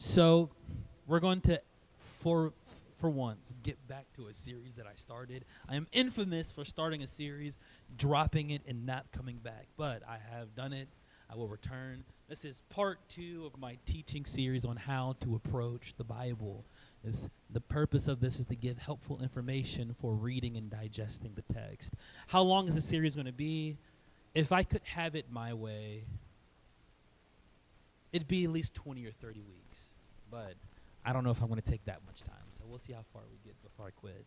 So we're going to, for once, get back to a series that I started. I am infamous for starting a series, dropping it, and not coming back. But I have done it. I will return. This is part 2 of my teaching series on how to approach the Bible. The purpose of this is to give helpful information for reading and digesting the text. How long is the series going to be? If I could have it my way, it'd be at least 20 or 30 weeks. But I don't know if I'm going to take that much time, so we'll see how far we get before I quit.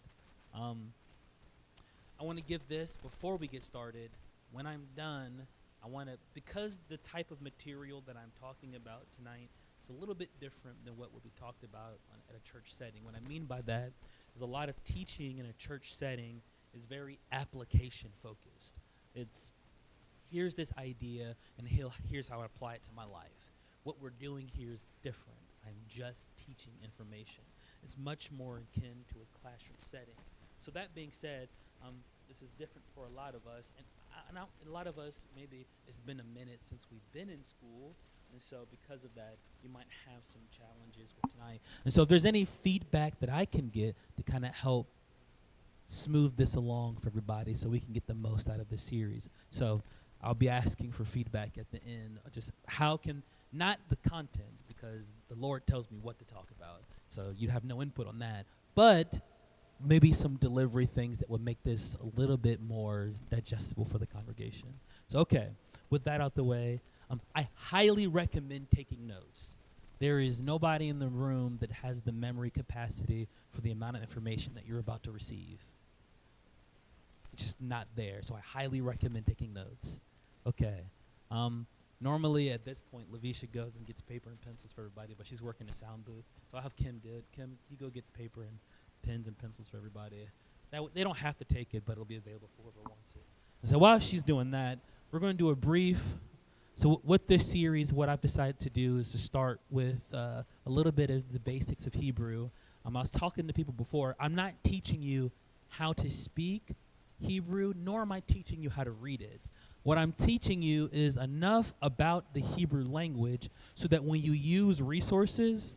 I want to give this, before we get started, when I'm done, I want to, because the type of material that I'm talking about tonight is a little bit different than what will be talked about at a church setting. What I mean by that is a lot of teaching in a church setting is very application focused. It's, here's this idea, and here's how I apply it to my life. What we're doing here is different. I'm just teaching information. It's much more akin to a classroom setting. So that being said, this is different for a lot of us. And a lot of us, maybe it's been a minute since we've been in school. And so because of that, you might have some challenges with tonight. And so if there's any feedback that I can get to kind of help smooth this along for everybody so we can get the most out of this series. So I'll be asking for feedback at the end. Just how can, not the content, because the Lord tells me what to talk about. So you'd have no input on that. But maybe some delivery things that would make this a little bit more digestible for the congregation. So okay, with that out the way, I highly recommend taking notes. There is nobody in the room that has the memory capacity for the amount of information that you're about to receive. It's just not there. So I highly recommend taking notes. Okay. Normally at this point, Lavisha goes and gets paper and pencils for everybody, but she's working the sound booth. So I'll have Kim do it. Kim, you go get the paper and pens and pencils for everybody. They don't have to take it, but it'll be available for whoever wants it. And so while she's doing that, we're going to do a brief. So with this series, what I've decided to do is to start with a little bit of the basics of Hebrew. I was talking to people before. I'm not teaching you how to speak Hebrew, nor am I teaching you how to read it. What I'm teaching you is enough about the Hebrew language so that when you use resources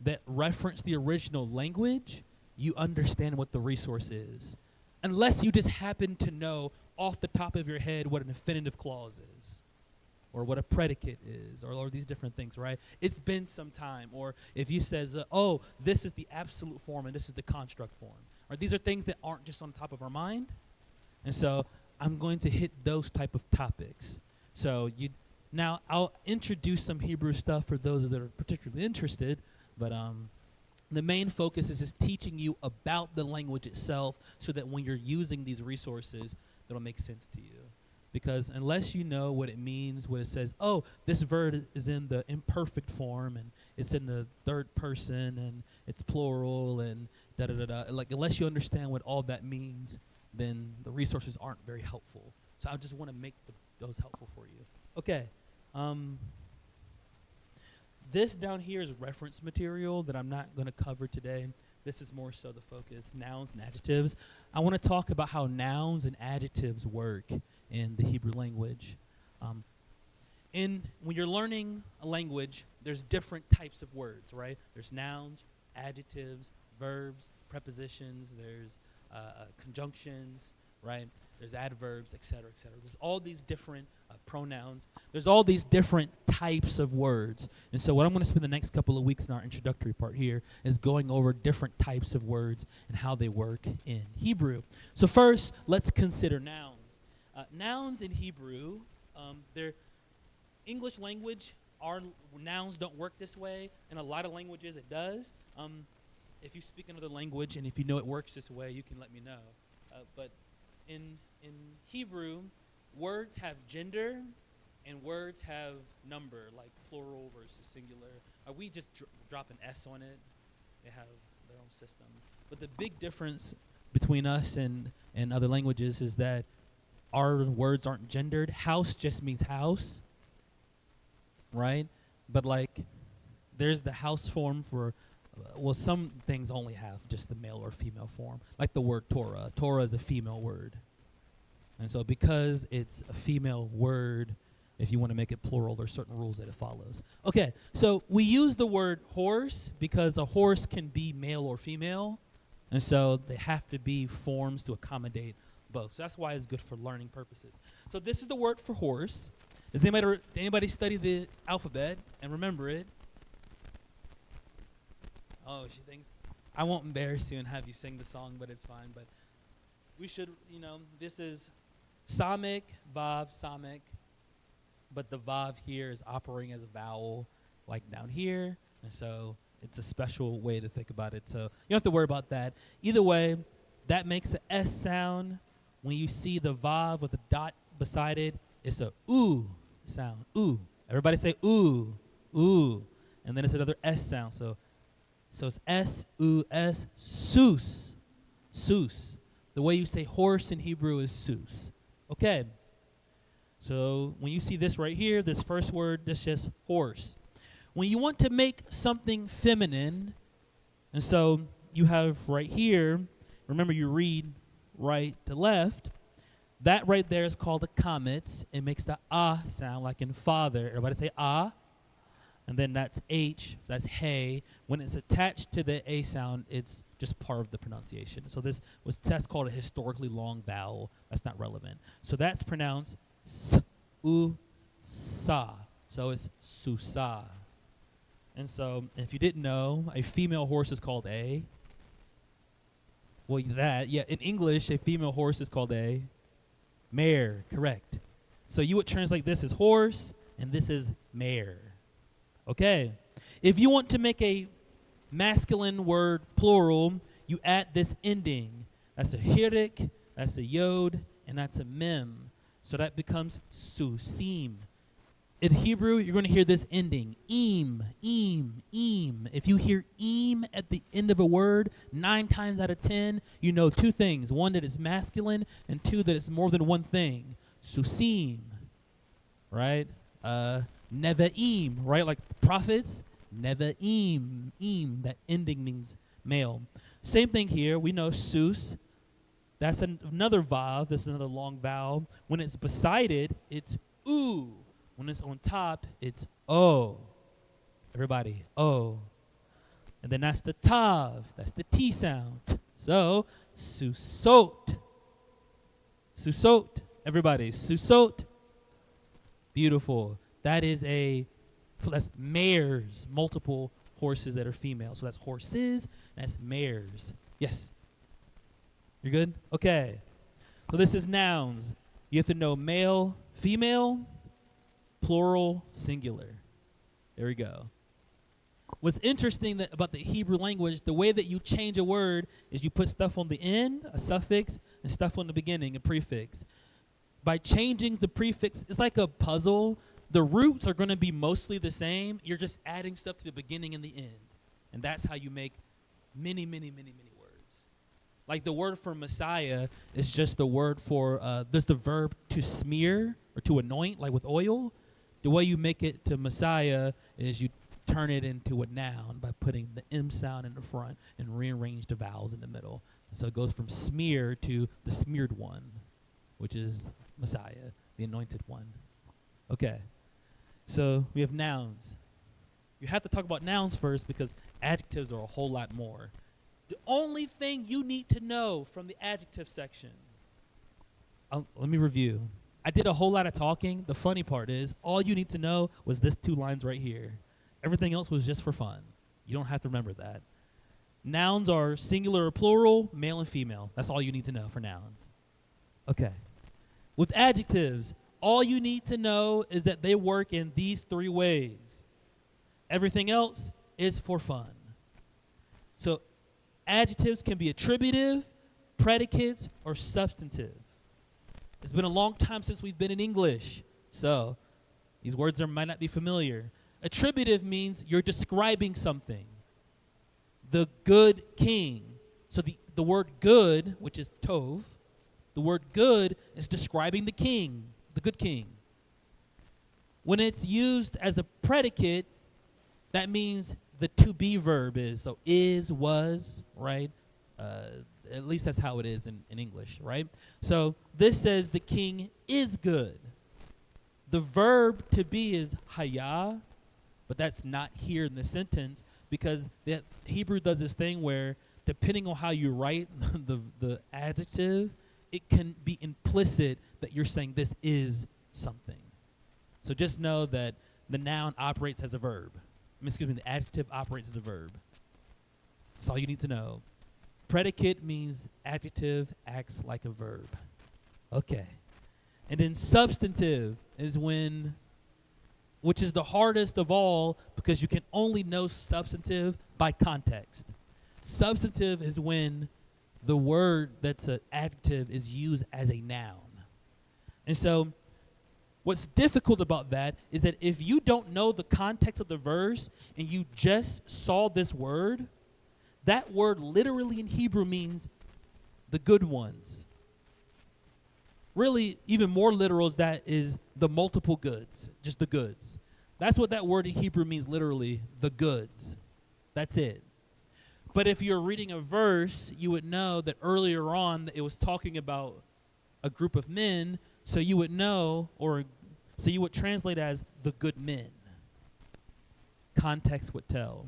that reference the original language, you understand what the resource is. Unless you just happen to know off the top of your head what an infinitive clause is, or what a predicate is, or these different things, right? It's been some time. Or if you says, oh, this is the absolute form and this is the construct form. Or these are things that aren't just on top of our mind. And so I'm going to hit those type of topics. So now I'll introduce some Hebrew stuff for those that are particularly interested, but the main focus is just teaching you about the language itself so that when you're using these resources, it'll make sense to you. Because unless you know what it means, what it says, oh, this verb is in the imperfect form and it's in the third person and it's plural and da-da-da-da. Like, unless you understand what all that means, then the resources aren't very helpful. So I just want to make those helpful for you. Okay. This down here is reference material that I'm not going to cover today. This is more so the focus, nouns and adjectives. I want to talk about how nouns and adjectives work in the Hebrew language. When you're learning a language, there's different types of words, right? There's nouns, adjectives, verbs, prepositions, there's conjunctions, right? There's adverbs, et cetera, et cetera. There's all these different pronouns. There's all these different types of words. And so what I'm going to spend the next couple of weeks in our introductory part here is going over different types of words and how they work in Hebrew. So first, let's consider nouns. Nouns in Hebrew, their English language, our nouns don't work this way. In a lot of languages, it does. If you speak another language and if you know it works this way, you can let me know. But in Hebrew, words have gender and words have number, like plural versus singular. We just drop an S on it. They have their own systems. But the big difference between us and other languages is that our words aren't gendered. House just means house, right? But like, there's the house form for, well, some things only have just the male or female form. Like the word Torah. Torah is a female word. And so because it's a female word, If you want to make it plural, there's certain rules that it follows. Okay, so we use the word horse because a horse can be male or female, and so they have to be forms to accommodate both. So that's why it's good for learning purposes. So this is the word for horse. Does anybody study the alphabet and remember it? Oh, she thinks I won't embarrass you and have you sing the song, but it's fine. But we should, this is Samic, Vav, Samic. But the Vav here is operating as a vowel, like down here. And so it's a special way to think about it. So you don't have to worry about that. Either way, that makes an S sound. When you see the Vav with a dot beside it, it's a ooh sound. Ooh. Everybody say ooh, ooh. And then it's another S sound. So it's S-U-S, Sus. Sus. The way you say horse in Hebrew is Sus. Okay. So when you see this right here, this first word, that's just horse. When you want to make something feminine, and so you have right here, remember you read right to left, that right there is called a comet. It makes the ah sound like in father. Everybody say ah. And then that's H, that's hey. When it's attached to the A sound, it's just part of the pronunciation. So that's called a historically long vowel. That's not relevant. So that's pronounced S-U-Sa. So it's Susa. And so if you didn't know, a female horse is called a. Well, in English, a female horse is called a mare, correct. So you would translate this as horse, and this is mare. Okay, if you want to make a masculine word plural, you add this ending. That's a hirik, that's a yod, and that's a mem. So that becomes susim. In Hebrew, you're going to hear this ending, im. If you hear im at the end of a word, 9 times out of 10, you know 2 things. 1, that it's masculine, and 2, that it's more than one thing. Susim, right? Nevi'im, right? Like prophets. Nevi'im, that ending means male. Same thing here. We know sus. That's another vav. That's another long vowel. When it's beside it, it's oo. When it's on top, it's o. Everybody, o. And then that's the tav. That's the T sound. So, susot. Susot. Everybody, susot. Beautiful. That's mares, multiple horses that are female. So that's horses, that's mares. Yes? You're good? Okay. So this is nouns. You have to know male, female, plural, singular. There we go. What's interesting about the Hebrew language, the way that you change a word is you put stuff on the end, a suffix, and stuff on the beginning, a prefix. By changing the prefix, it's like a puzzle. The roots are going to be mostly the same. You're just adding stuff to the beginning and the end. And that's how you make many, many, many, many words. Like the word for Messiah is just the word for, there's the verb to smear or to anoint, like with oil. The way you make it to Messiah is you turn it into a noun by putting the M sound in the front and rearrange the vowels in the middle. So it goes from smear to the smeared one, which is Messiah, the anointed one. Okay, so we have nouns. You have to talk about nouns first because adjectives are a whole lot more. The only thing you need to know from the adjective section, let me review. I did a whole lot of talking. The funny part is all you need to know was this 2 lines right here. Everything else was just for fun. You don't have to remember that. Nouns are singular or plural, male and female. That's all you need to know for nouns. Okay. With adjectives, all you need to know is that they work in these 3 ways. Everything else is for fun. So adjectives can be attributive, predicates, or substantive. It's been a long time since we've been in English, so these words might not be familiar. Attributive means you're describing something. The good king. So the word good, which is tov, the word good is describing the king, the good king. When it's used as a predicate, that means the to be verb is, was, right? At least that's how it is in English, right? So this says the king is good. The verb to be is haya, but that's not here in the sentence because the Hebrew does this thing where depending on how you write the adjective, it can be implicit that you're saying this is something. So just know that the noun operates as a verb. The adjective operates as a verb. That's all you need to know. Predicate means adjective acts like a verb. Okay. And then substantive is which is the hardest of all because you can only know substantive by context. Substantive is when the word that's an adjective is used as a noun. And so what's difficult about that is that if you don't know the context of the verse and you just saw this word, that word literally in Hebrew means the good ones. Really, even more literal is that is the multiple goods, just the goods. That's what that word in Hebrew means literally, the goods. That's it. But if you're reading a verse, you would know that earlier on it was talking about a group of men, so you would know, so you would translate as the good men. Context would tell.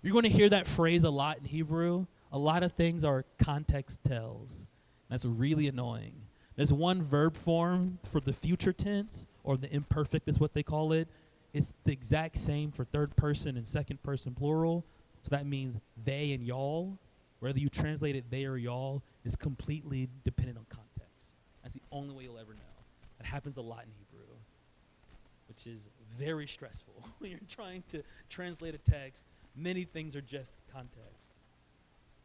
You're going to hear that phrase a lot in Hebrew. A lot of things are context tells. That's really annoying. There's one verb form for the future tense, or the imperfect is what they call it. It's the exact same for third person and second person plural. So that means they and y'all. Whether you translate it they or y'all is completely dependent on context. That's the only way you'll ever know. That happens a lot in Hebrew, which is very stressful. When you're trying to translate a text, many things are just context.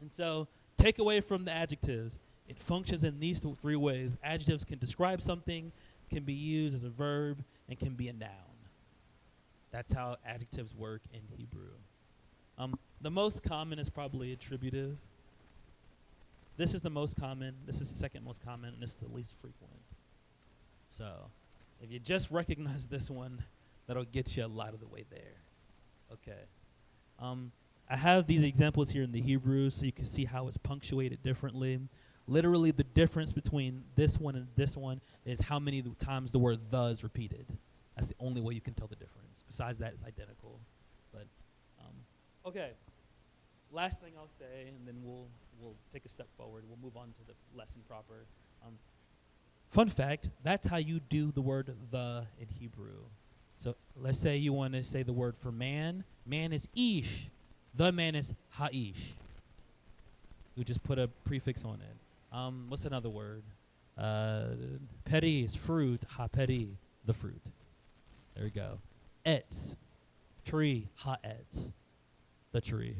And so take away from the adjectives. It functions in these three ways. Adjectives can describe something, can be used as a verb, and can be a noun. That's how adjectives work in Hebrew. The most common is probably attributive. This is the most common. This is the second most common, and this is the least frequent. So if you just recognize this one, that'll get you a lot of the way there. Okay. I have these examples here in the Hebrew so you can see how it's punctuated differently. Literally, the difference between this one and this one is how many times the word the is repeated. That's the only way you can tell the difference. Besides that, it's identical. But okay. Last thing I'll say, and then we'll take a step forward. We'll move on to the lesson proper. Fun fact, that's how you do the word the in Hebrew. So let's say you want to say the word for man. Man is ish. The man is ha'ish. You just put a prefix on it. What's another word? Peri is fruit. Ha-peri, the fruit. There we go. Etz, tree. Ha-etz, the tree.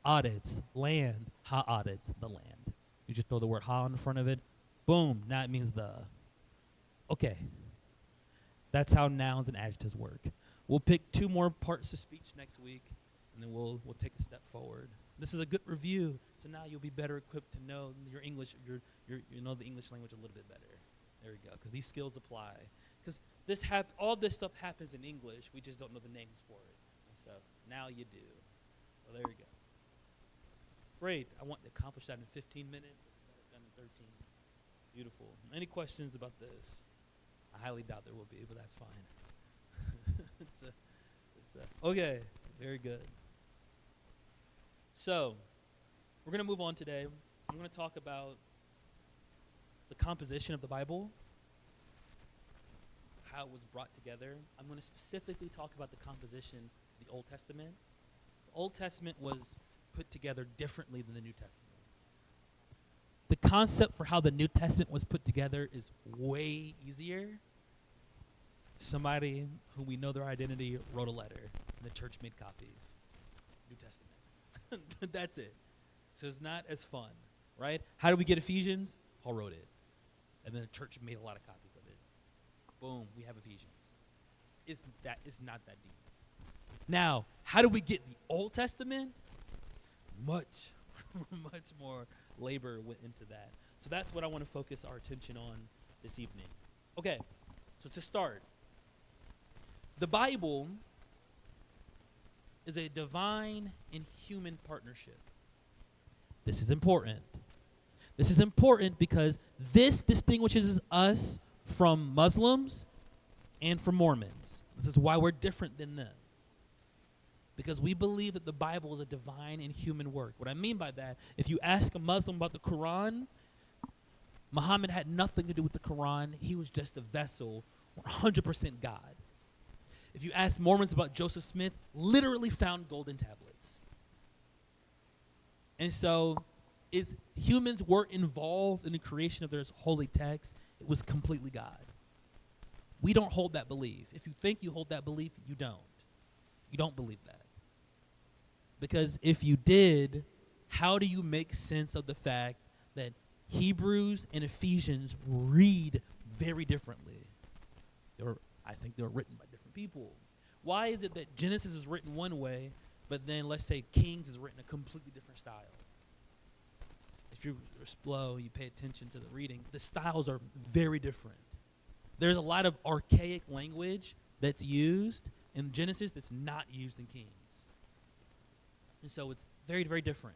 Audits, land. Ha-audits, the land. You just throw the word ha in front of it. Boom, now it means the. Okay. That's how nouns and adjectives work. We'll pick 2 more parts of speech next week, and then we'll take a step forward. This is a good review, so now you'll be better equipped to know your English, you know the English language a little bit better. There we go, because these skills apply. Because all this stuff happens in English, we just don't know the names for it. And so now you do. So there we go. Great. I want to accomplish that in 15 minutes. Done in 13. Beautiful. Any questions about this? I highly doubt there will be, but that's fine. Okay, very good. So, we're going to move on today. I'm going to talk about the composition of the Bible, how it was brought together. I'm going to specifically talk about the composition of the Old Testament. The Old Testament was put together differently than the New Testament. The concept for how the New Testament was put together is way easier. Somebody who we know their identity wrote a letter, and the church made copies. New Testament. That's it. So it's not as fun, right? How do we get Ephesians? Paul wrote it. And then the church made a lot of copies of it. Boom, we have Ephesians. It's not that deep. Now, how do we get the Old Testament? Much more labor went into that. So that's what I want to focus our attention on this evening. Okay, so to start, the Bible is a divine and human partnership. This is important. This is important because this distinguishes us from Muslims and for Mormons. This is why we're different than them. Because we believe that the Bible is a divine and human work. What I mean by that, if you ask a Muslim about the Quran, Muhammad had nothing to do with the Quran. He was just a vessel, 100% God. If you ask Mormons about Joseph Smith, literally found golden tablets. And so, humans were involved in the creation of their holy text. It was completely God. We don't hold that belief. If you think you hold that belief, you don't. You don't believe that. Because if you did, how do you make sense of the fact that Hebrews and Ephesians read very differently? I think they were written by different people. Why is it that Genesis is written one way, but then let's say Kings is written a completely different style? If you slow, you pay attention to the reading, the styles are very different. There's a lot of archaic language that's used in Genesis that's not used in Kings. And so it's very, very different.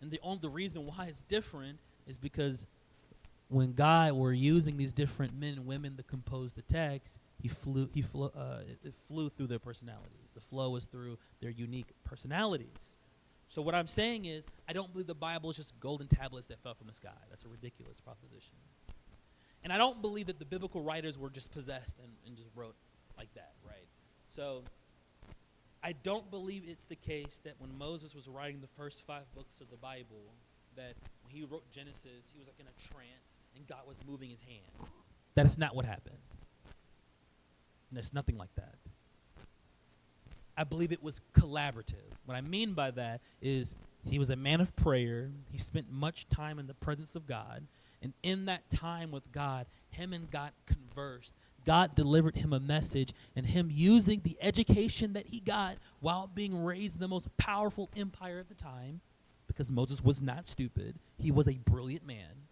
And the reason why it's different is because when God were using these different men and women to compose the text, it flew through their personalities. The flow is through their unique personalities. So what I'm saying is, I don't believe the Bible is just golden tablets that fell from the sky. That's a ridiculous proposition. And I don't believe that the biblical writers were just possessed and just wrote like that, right? So I don't believe it's the case that when Moses was writing the first 5 books of the Bible, that when he wrote Genesis, he was like in a trance and God was moving his hand. That is not what happened. And it's nothing like that. I believe it was collaborative. What I mean by that is he was a man of prayer. He spent much time in the presence of God. And in that time with God, him and God conversed. God delivered him a message, and him using the education that he got while being raised in the most powerful empire at the time, because Moses was not stupid. He was a brilliant man.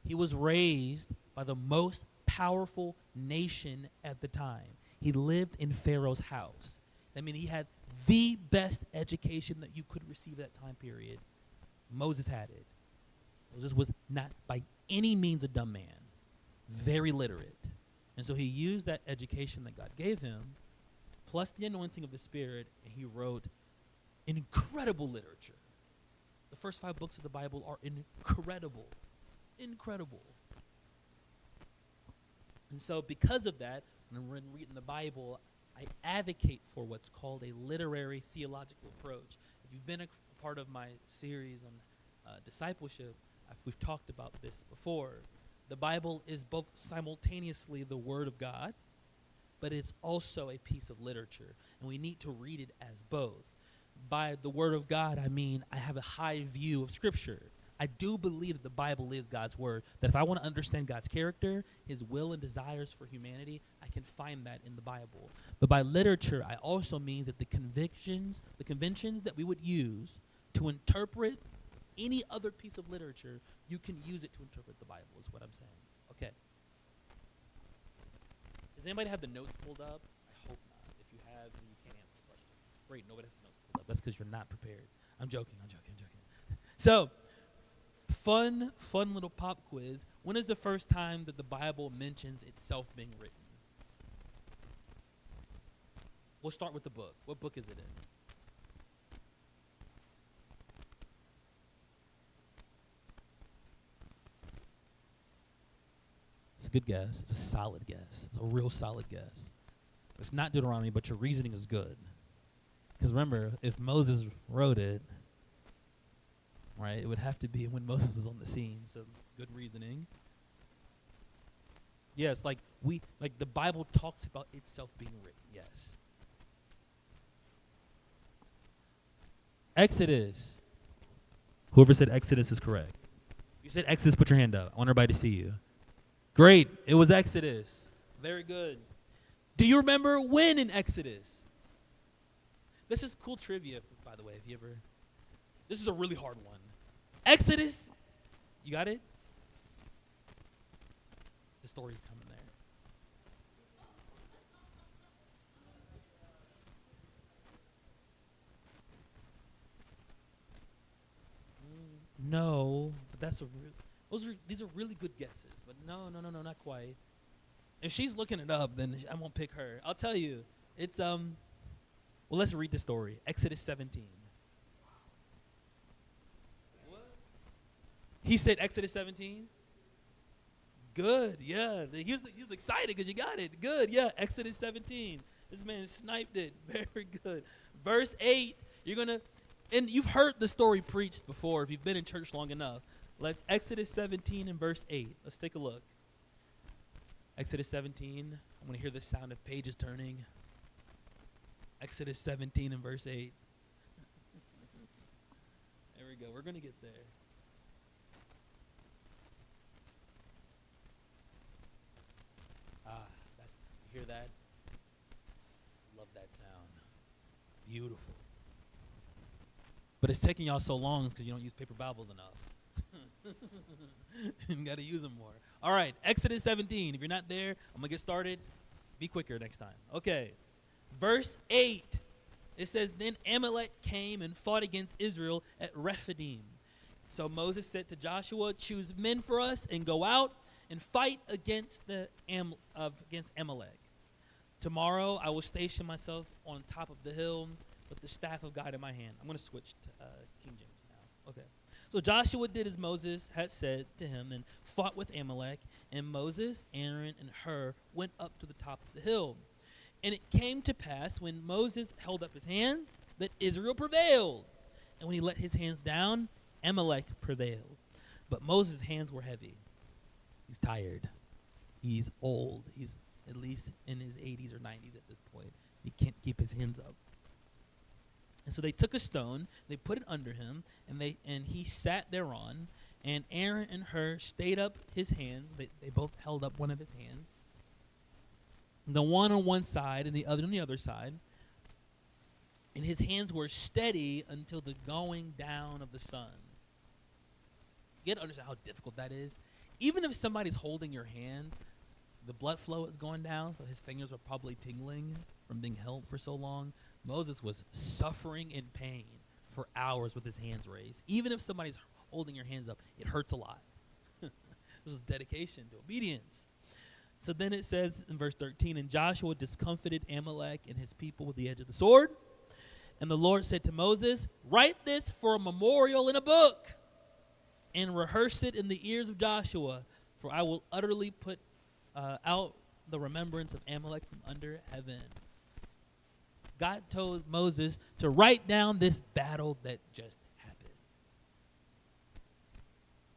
He was raised by the most powerful nation at the time. He lived in Pharaoh's house. I mean, he had the best education that you could receive at that time period. Moses had it. Moses was not by any means a dumb man. Very literate. And so he used that education that God gave him, plus the anointing of the Spirit, and he wrote incredible literature. The first 5 books of the Bible are incredible. Incredible. And so because of that, when I'm reading the Bible, I advocate for what's called a literary theological approach. If you've been a part of my series on discipleship, we've talked about this before. The Bible is both simultaneously the Word of God, but it's also a piece of literature, and we need to read it as both. By the Word of God, I mean I have a high view of Scripture. I do believe that the Bible is God's Word, that if I want to understand God's character, His will and desires for humanity, I can find that in the Bible. But by literature, I also means that the conventions that we would use to interpret any other piece of literature, you can use it to interpret the Bible, is what I'm saying. Okay. Does anybody have the notes pulled up? I hope not. If you have, then you can't answer the question. Great, nobody has the notes pulled up. That's because you're not prepared. I'm joking. So, fun little pop quiz. When is the first time that the Bible mentions itself being written? We'll start with the book. What book is it in? It's a good guess. It's a solid guess. It's a real solid guess. It's not Deuteronomy, but your reasoning is good. Because remember, if Moses wrote it, right, it would have to be when Moses was on the scene. So good reasoning. Yes, like the Bible talks about itself being written. Yes. Exodus. Whoever said Exodus is correct. If you said Exodus, put your hand up. I want everybody to see you. Great. It was Exodus. Very good. Do you remember when in Exodus? This is cool trivia, by the way. If you ever, this is a really hard one. Exodus. You got it? The story's coming there. No, but that's these are really good guesses, but no, not quite. If she's looking it up, then I won't pick her. I'll tell you. It's well, let's read the story. Exodus 17. What? He said Exodus 17? Good, yeah. He was excited because you got it. Good, yeah. Exodus 17. This man sniped it. Very good. Verse 8. You're going to, and you've heard the story preached before if you've been in church long enough. Let's Exodus 17 and verse 8. Let's take a look. Exodus 17. I want to hear the sound of pages turning. Exodus 17 and verse 8. There we go. We're going to get there. You hear that? Love that sound. Beautiful. But it's taking y'all so long because you don't use paper Bibles enough. You got to use them more. All right, Exodus 17. If you're not there, I'm going to get started. Be quicker next time. Okay. Verse 8. It says, Then Amalek came and fought against Israel at Rephidim. So Moses said to Joshua, Choose men for us and go out and fight against against Amalek. Tomorrow I will station myself on top of the hill with the staff of God in my hand. I'm going to switch to King James now. Okay. So Joshua did as Moses had said to him and fought with Amalek. And Moses, Aaron, and Hur went up to the top of the hill. And it came to pass when Moses held up his hands that Israel prevailed. And when he let his hands down, Amalek prevailed. But Moses' hands were heavy. He's tired. He's old. He's at least in his 80s or 90s at this point. He can't keep his hands up. And so they took a stone, they put it under him, and he sat thereon. And Aaron and Hur stayed up his hands. They both held up one of his hands. The one on one side and the other on the other side. And his hands were steady until the going down of the sun. You get to understand how difficult that is. Even if somebody's holding your hands, the blood flow is going down, so his fingers are probably tingling from being held for so long. Moses was suffering in pain for hours with his hands raised. Even if somebody's holding your hands up, it hurts a lot. This is dedication to obedience. So then it says in verse 13, And Joshua discomfited Amalek and his people with the edge of the sword. And the Lord said to Moses, Write this for a memorial in a book, and rehearse it in the ears of Joshua, for I will utterly put out the remembrance of Amalek from under heaven. God told Moses to write down this battle that just happened.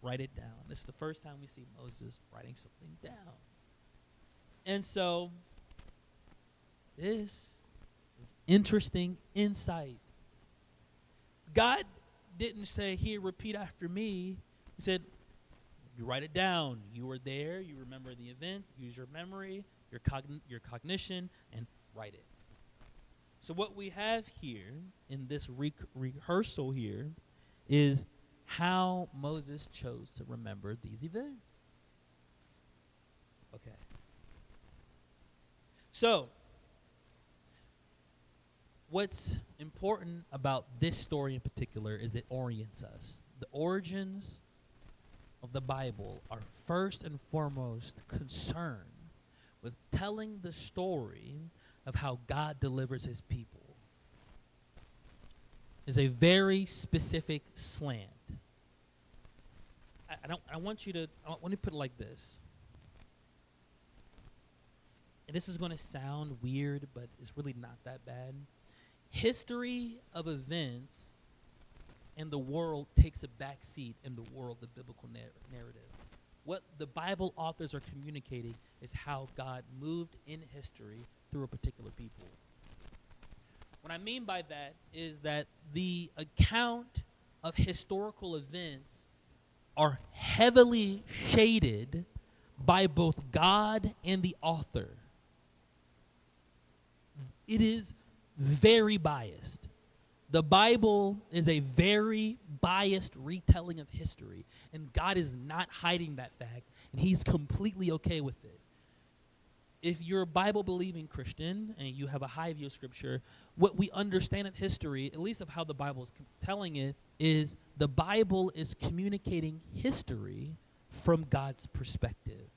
Write it down. This is the first time we see Moses writing something down. And so, this is interesting insight. God didn't say, Here, repeat after me. He said, you write it down. You were there. You remember the events. Use your memory, your cognition, and write it. So what we have here in this rehearsal here is how Moses chose to remember these events. Okay. So, what's important about this story in particular is it orients us. The origins of the Bible are first and foremost concerned with telling the story of how God delivers his people. Is a very specific slant. I want to put it like this. And this is going to sound weird, but it's really not that bad. History of events in the world takes a back seat in the world of biblical narrative. What the Bible authors are communicating is how God moved in history through a particular people. What I mean by that is that the account of historical events are heavily shaded by both God and the author. It is very biased. The Bible is a very biased retelling of history, and God is not hiding that fact, and he's completely okay with it. If you're a Bible-believing Christian and you have a high view of Scripture, what we understand of history, at least of how the Bible is telling it, is the Bible is communicating history from God's perspective.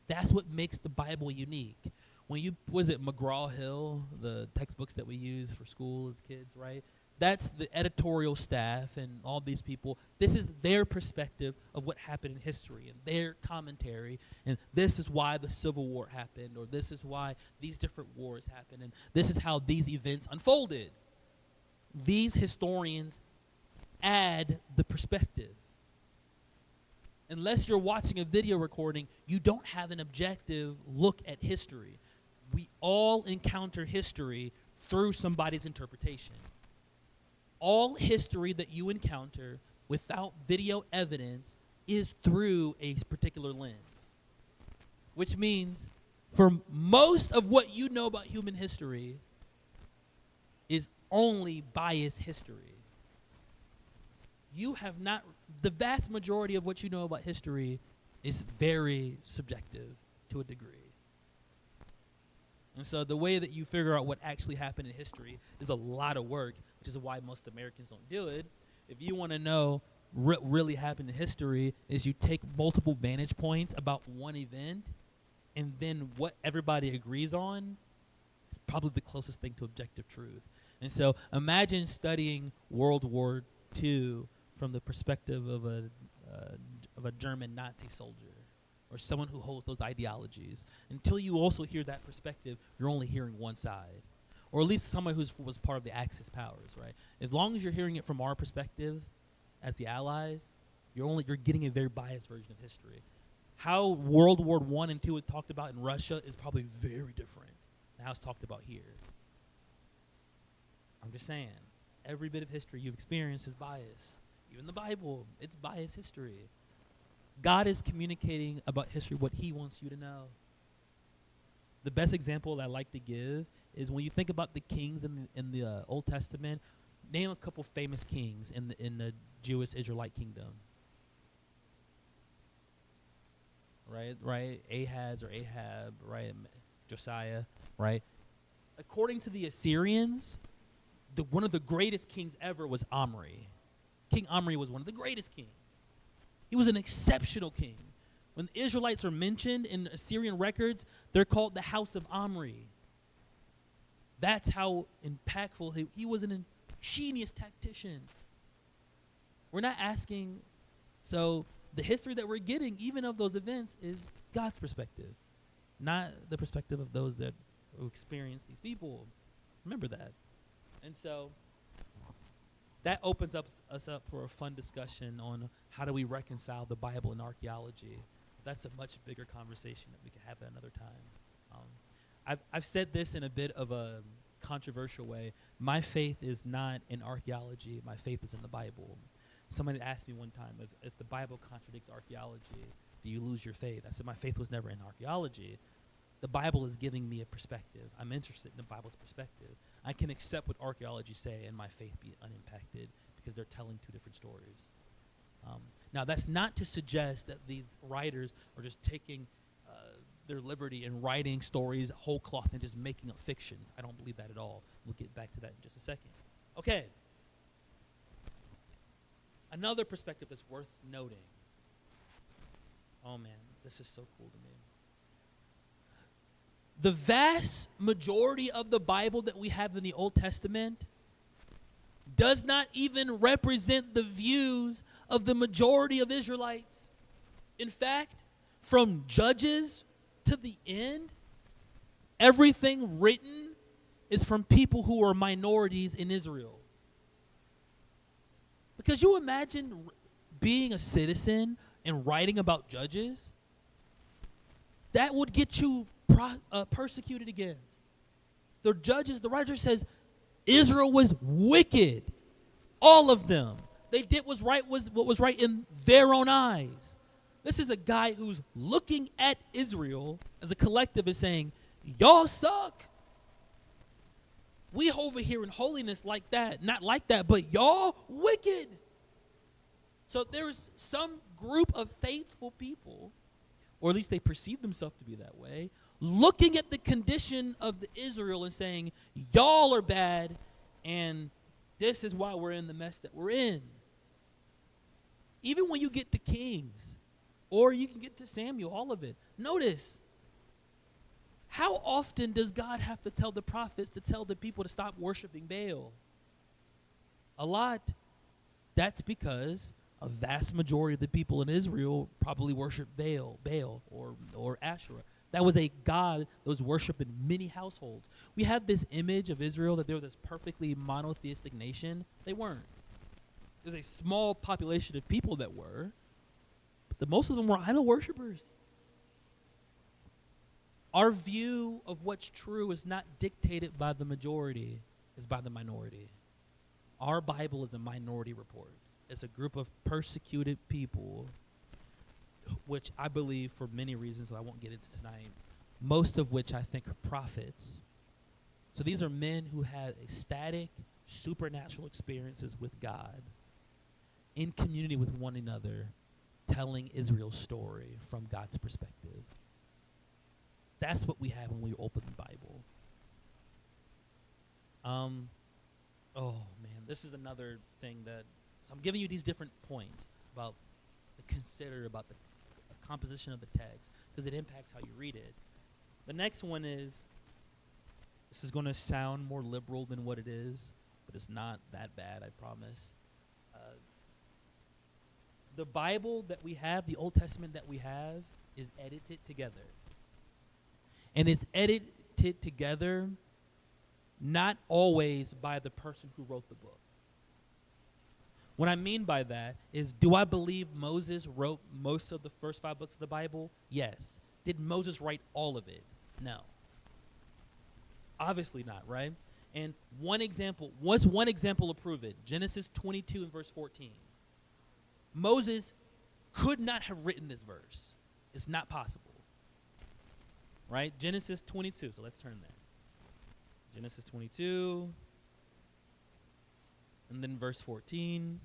That's what makes the Bible unique. When you, was it McGraw-Hill, the textbooks that we use for school as kids, right? That's the editorial staff and all these people. This is their perspective of what happened in history and their commentary. And this is why the Civil War happened, or this is why these different wars happened, and this is how these events unfolded. These historians add the perspective. Unless you're watching a video recording, you don't have an objective look at history. We all encounter history through somebody's interpretation. All history that you encounter without video evidence is through a particular lens. Which means for most of what you know about human history is only biased history. You have not, the vast majority of what you know about history is very subjective to a degree. And so the way that you figure out what actually happened in history is a lot of work, which is why most Americans don't do it. If you want to know what really happened in history, is you take multiple vantage points about one event, and then what everybody agrees on is probably the closest thing to objective truth. And so imagine studying World War II from the perspective of a German Nazi soldier, or someone who holds those ideologies. Until you also hear that perspective, you're only hearing one side. Or at least someone who was part of the Axis powers, right? As long as you're hearing it from our perspective as the Allies, you're getting a very biased version of history. How World War I and II was talked about in Russia is probably very different than how it's talked about here. I'm just saying, every bit of history you've experienced is biased. Even the Bible, it's biased history. God is communicating about history what he wants you to know. The best example I like to give is when you think about the kings in the Old Testament, name a couple famous kings in the Jewish Israelite kingdom. Right? Ahaz or Ahab, right? Josiah, right? According to the Assyrians, one of the greatest kings ever was Omri. King Omri was one of the greatest kings. He was an exceptional king. When the Israelites are mentioned in Assyrian records, they're called the house of Omri. That's how impactful he was, an ingenious tactician. We're not asking, so the history that we're getting, even of those events, is God's perspective, not the perspective of those that who experience these people. Remember that. And so that opens us up for a fun discussion on how do we reconcile the Bible and archaeology. That's a much bigger conversation that we can have at another time. I've said this in a bit of a controversial way. My faith is not in archaeology. My faith is in the Bible. Somebody asked me one time, if the Bible contradicts archaeology, do you lose your faith? I said, my faith was never in archaeology. The Bible is giving me a perspective. I'm interested in the Bible's perspective. I can accept what archaeology say and my faith be unimpacted because they're telling two different stories. Now, that's not to suggest that these writers are just taking their liberty and writing stories whole cloth and just making up fictions. I don't believe that at all. We'll get back to that in just a second. Okay. Another perspective that's worth noting. Oh, man, this is so cool to me. The vast majority of the Bible that we have in the Old Testament does not even represent the views of the majority of Israelites. In fact, from Judges to the end, everything written is from people who are minorities in Israel. Because you imagine being a citizen and writing about Judges? That would get you persecuted against. The Judges, the writer says, Israel was wicked. All of them. They did what was right in their own eyes. This is a guy who's looking at Israel as a collective and saying, y'all suck. We over here in holiness like that, not like that, but y'all wicked. So there's some group of faithful people, or at least they perceive themselves to be that way, looking at the condition of the Israel and saying, y'all are bad, and this is why we're in the mess that we're in. Even when you get to Kings, Or you can get to Samuel, all of it. Notice, how often does God have to tell the prophets to tell the people to stop worshiping Baal? A lot. That's because a vast majority of the people in Israel probably worship Baal or Asherah. That was a god that was worshipped in many households. We have this image of Israel that they were this perfectly monotheistic nation. They weren't. There's a small population of people that were, but most of them were idol worshipers. Our view of what's true is not dictated by the majority, it's by the minority. Our Bible is a minority report. It's a group of persecuted people, which I believe for many reasons that I won't get into tonight, most of which I think are prophets. So these are men who had ecstatic, supernatural experiences with God, in community with one another, telling Israel's story from God's perspective. That's what we have when we open the Bible. Oh, man, this is another thing that, so I'm giving you these different points about consider about the composition of the text because it impacts how you read it. The next one is, this is going to sound more liberal than what it is, but it's not that bad, I promise. The Bible that we have, the Old Testament that we have, is edited together. And it's edited together not always by the person who wrote the book. What I mean by that is, do I believe Moses wrote most of the first 5 books of the Bible? Yes. Did Moses write all of it? No. Obviously not, right? And one example to prove it? Genesis 22 and verse 14. Moses could not have written this verse. It's not possible. Right? Genesis 22. So let's turn there. Genesis 22. And then verse 14.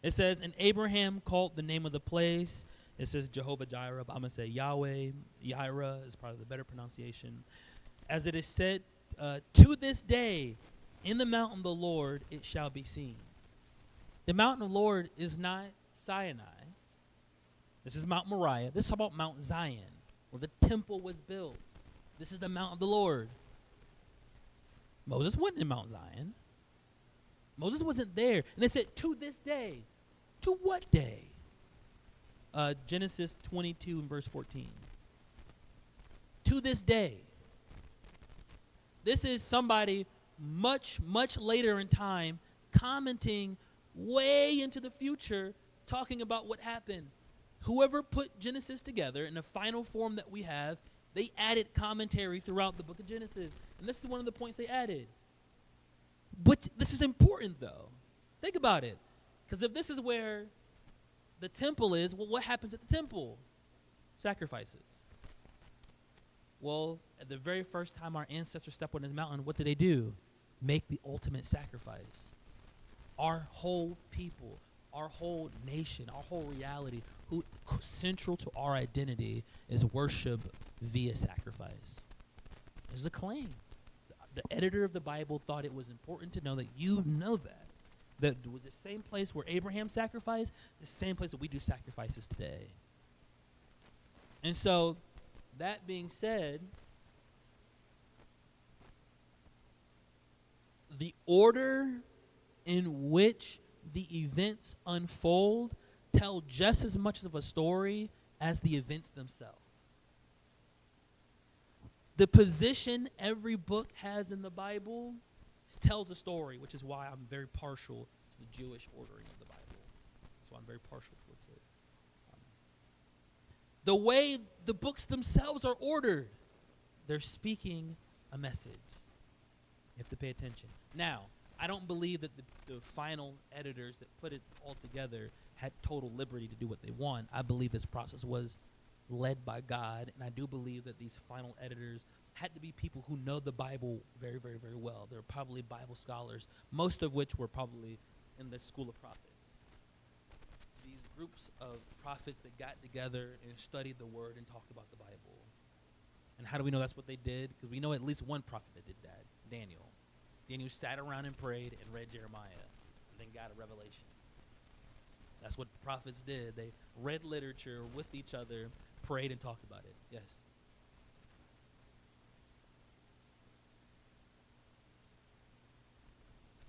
It says, and Abraham called the name of the place. It says Jehovah Jireh, but I'm going to say Yahweh. Yireh is probably the better pronunciation. As it is said, to this day, in the mountain of the Lord it shall be seen. The mountain of the Lord is not Sinai. This is Mount Moriah. This is about Mount Zion, where the temple was built. This is the Mount of the Lord. Moses wasn't in Mount Zion. Moses wasn't there. And they said, to this day. To what day? Genesis 22 and verse 14. To this day. This is somebody much, much later in time commenting way into the future, talking about what happened. Whoever put Genesis together in the final form that we have, they added commentary throughout the book of Genesis. And this is one of the points they added. But this is important, though. Think about it. Because if this is where the temple is, well, what happens at the temple? Sacrifices. Well, at the very first time our ancestors stepped on this mountain, what did they do? Make the ultimate sacrifice. Our whole people, our whole nation, our whole reality, who central to our identity is worship via sacrifice. There's a claim. The editor of the Bible thought it was important to know that you know that. That the same place where Abraham sacrificed, the same place that we do sacrifices today. And so, that being said, the order in which the events unfold tell just as much of a story as the events themselves. The position every book has in the Bible tells a story, which is why I'm very partial to the Jewish ordering of the Bible. That's why I'm very partial towards it. The way the books themselves are ordered, they're speaking a message. You have to pay attention. Now, I don't believe that the final editors that put it all together had total liberty to do what they want. I believe this process was led by God, and I do believe that these final editors had to be people who know the Bible very, very, very well. They're probably Bible scholars, most of which were probably in the school of prophets. These groups of prophets that got together and studied the Word and talked about the Bible. And how do we know that's what they did? Because we know at least one prophet that did that, Daniel. Daniel sat around and prayed and read Jeremiah and then got a revelation. That's what the prophets did. They read literature with each other, prayed, and talked about it. Yes.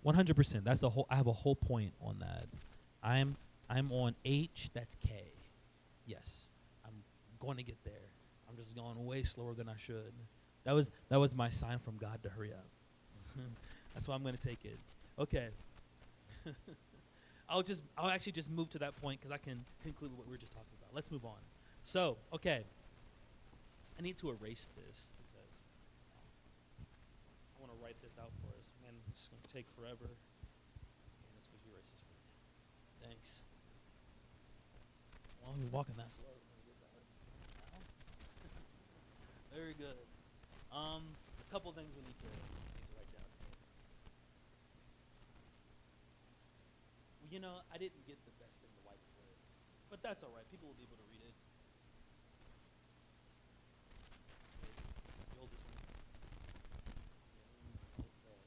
100%. That's a whole. I have a whole point on that. I'm on H. That's K. Yes, I'm going to get there. I'm just going way slower than I should. That was my sign from God to hurry up. That's why I'm going to take it. Okay. I'll actually just move to that point because I can conclude what we were just talking about. Let's move on. So, okay. I need to erase this because I want to write this out for us. Man, it's going to take forever. And it's because you erase this for me. Thanks. Well, I'm walking that slow. Very good. A couple things we need to write down. You know, I didn't get the best thing to wipe with, but that's all right. People will be able to read it. Hold this one. Okay.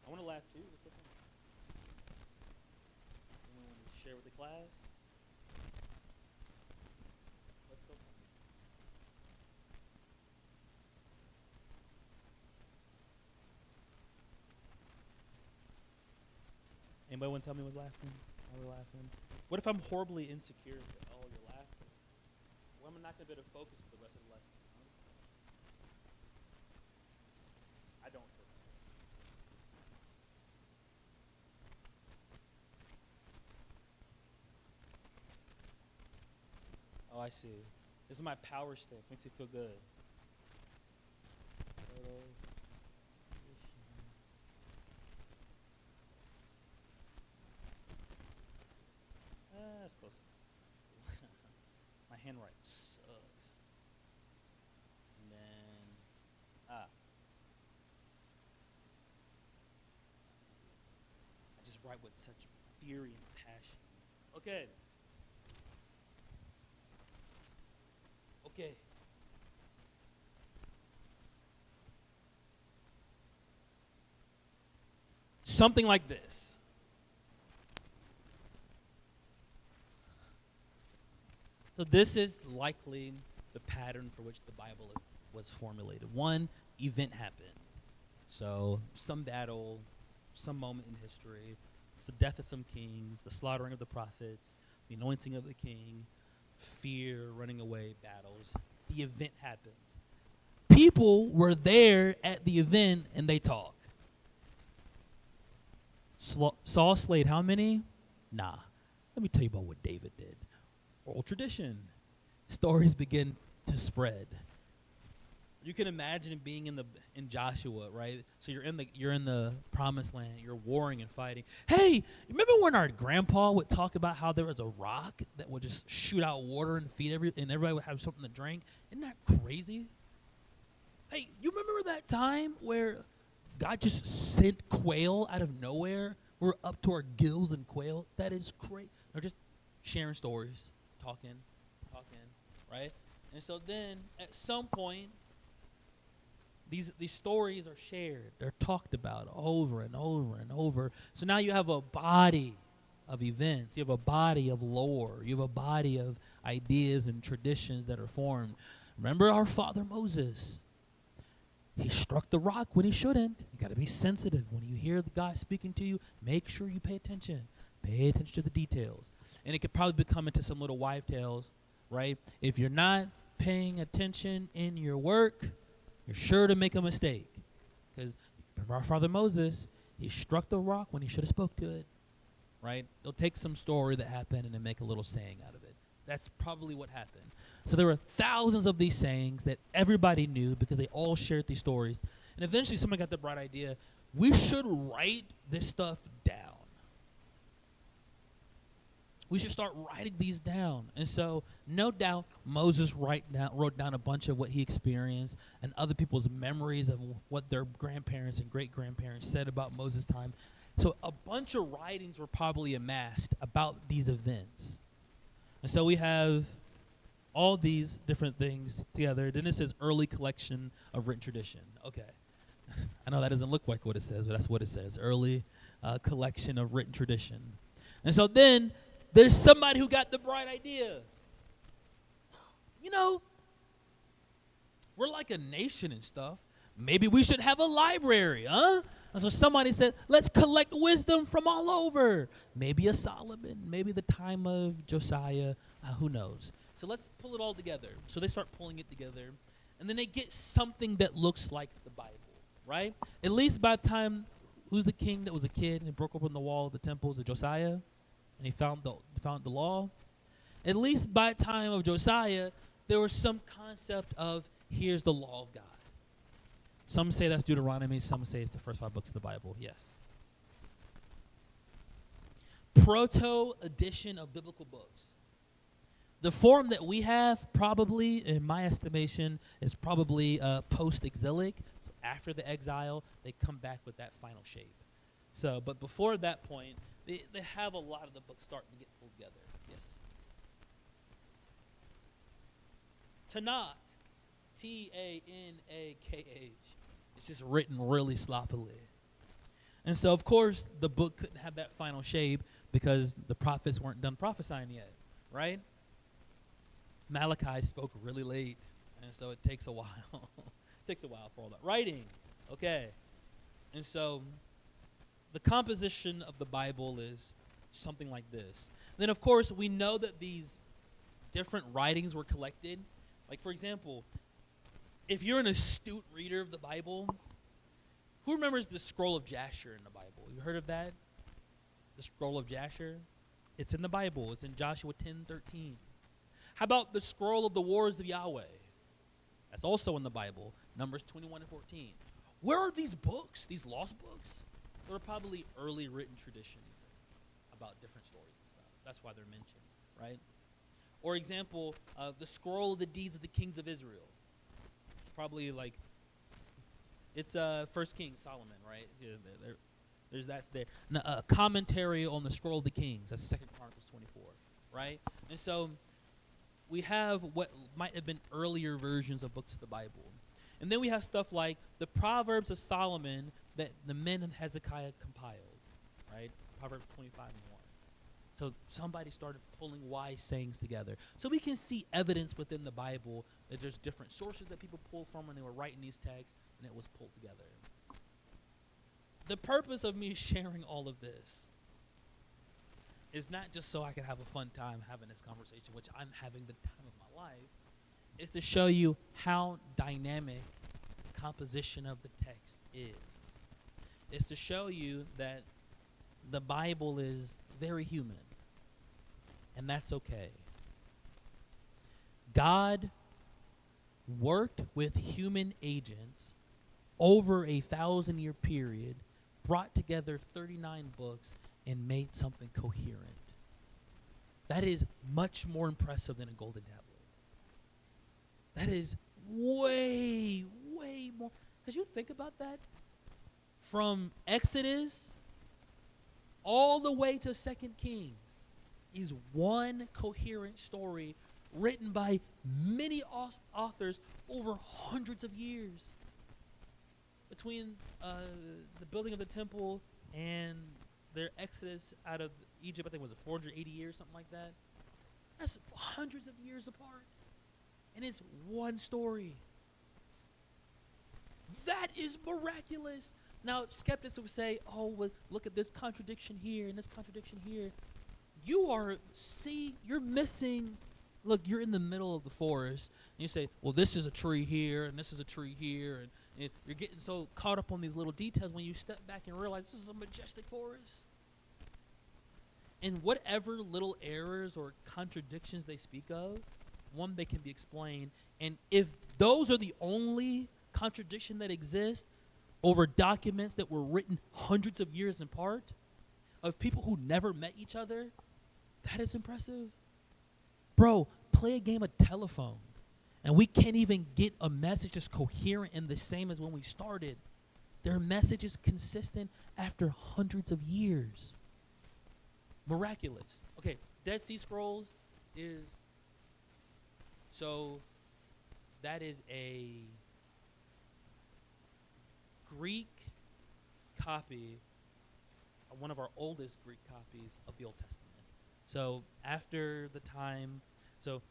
I want to laugh too. What's up? Anyone want to share with the class? What's so funny? Anybody want to tell me what's laughing? Why we're laughing? What if I'm horribly insecure that, oh, you're laughing? Well, I'm not going to be able to focus for the rest of the lesson. I don't feel that. Oh, I see. This is my power stance. Makes me feel good. That's close enough. My handwriting sucks. And then, I just write with such fury and passion. Okay. Okay. Something like this. So this is likely the pattern for which the Bible was formulated. One event happened. So some battle, some moment in history. It's the death of some kings, the slaughtering of the prophets, the anointing of the king, fear, running away, battles. The event happens. People were there at the event and they talk. Saul slayed how many? Nah. Let me tell you about what David did. Oral tradition. Stories begin to spread. You can imagine being in Joshua, right? So you're in the promised land. You're warring and fighting. Hey, you remember when our grandpa would talk about how there was a rock that would just shoot out water and feed and everybody would have something to drink? Isn't that crazy? Hey, you remember that time where God just sent quail out of nowhere? We're up to our gills in quail. That is crazy. They're just sharing stories. Talking, right? And so then, at some point, these stories are shared. They're talked about over and over and over. So now you have a body of events. You have a body of lore. You have a body of ideas and traditions that are formed. Remember our father Moses. He struck the rock when he shouldn't. You got to be sensitive. When you hear the guy speaking to you, make sure you pay attention. Pay attention to the details. And it could probably become into some little wife tales, right? If you're not paying attention in your work, you're sure to make a mistake. Because our father Moses, he struck the rock when he should have spoke to it, right? They'll take some story that happened and then make a little saying out of it. That's probably what happened. So there were thousands of these sayings that everybody knew because they all shared these stories. And eventually someone got the bright idea, we should write this stuff down. We should start writing these down. And so, no doubt, Moses wrote down a bunch of what he experienced and other people's memories of what their grandparents and great-grandparents said about Moses' time. So a bunch of writings were probably amassed about these events. And so we have all these different things together. Then it says early collection of written tradition. Okay. I know that doesn't look like what it says, but that's what it says. Early collection of written tradition. And so then there's somebody who got the bright idea. You know, we're like a nation and stuff. Maybe we should have a library, huh? And so somebody said, let's collect wisdom from all over. Maybe a Solomon, maybe the time of Josiah, who knows. So let's pull it all together. So they start pulling it together. And then they get something that looks like the Bible, right? At least by the time, who's the king that was a kid and broke open the wall of the temples of Josiah? And he found the law? At least by the time of Josiah, there was some concept of here's the law of God. Some say that's Deuteronomy. Some say it's the first 5 books of the Bible. Yes. Proto-edition of biblical books. The form that we have probably, in my estimation, is probably post-exilic. So after the exile, they come back with that final shape. So, but before that point, they have a lot of the books starting to get pulled together. Yes. Tanakh. Tanakh. It's just written really sloppily. And so, of course, the book couldn't have that final shape because the prophets weren't done prophesying yet, right? Malachi spoke really late, and so it takes a while. It takes a while for all that writing. Okay. And so the composition of the Bible is something like this. Then, of course, we know that these different writings were collected. Like, for example, if you're an astute reader of the Bible, who remembers the scroll of Jasher in the Bible? You heard of that? The scroll of Jasher? It's in the Bible. It's in Joshua 10:13. How about the scroll of the wars of Yahweh? That's also in the Bible, Numbers 21 and 14. Where are these books, these lost books? They're probably early written traditions about different stories and stuff. That's why they're mentioned, right? Or example, the scroll of the deeds of the kings of Israel. It's probably like, it's 1 Kings, Solomon, right? That's there. A commentary on the scroll of the kings. That's 2 Chronicles 24, right? And so we have what might have been earlier versions of books of the Bible. And then we have stuff like the Proverbs of Solomon that the men of Hezekiah compiled, right? Proverbs 25 and 1. So somebody started pulling wise sayings together. So we can see evidence within the Bible that there's different sources that people pulled from when they were writing these texts, and it was pulled together. The purpose of me sharing all of this is not just so I can have a fun time having this conversation, which I'm having the time of my life. It's to show you how dynamic the composition of the text is. It's to show you that the Bible is very human, and that's okay. God worked with human agents over a 1,000-year period, brought together 39 books, and made something coherent. That is much more impressive than a golden tablet. That is way, way more. Because you think about that, from Exodus all the way to 2 Kings is one coherent story written by many authors over hundreds of years. Between the building of the temple and their exodus out of Egypt, I think was it 480 years, something like that. That's hundreds of years apart. And it's one story. That is miraculous. Now, skeptics would say, oh, well, look at this contradiction here and this contradiction here. You're missing. Look, you're in the middle of the forest, and you say, well, this is a tree here, and this is a tree here, and you're getting so caught up on these little details when you step back and realize this is a majestic forest. And whatever little errors or contradictions they speak of, one, they can be explained. And if those are the only contradiction that exist over documents that were written hundreds of years apart, of people who never met each other, that is impressive. Bro, play a game of telephone, and we can't even get a message that's coherent and the same as when we started. Their message is consistent after hundreds of years. Miraculous. Okay, Dead Sea Scrolls is So that is a Greek copy, one of our oldest Greek copies of the Old Testament. So after the time, so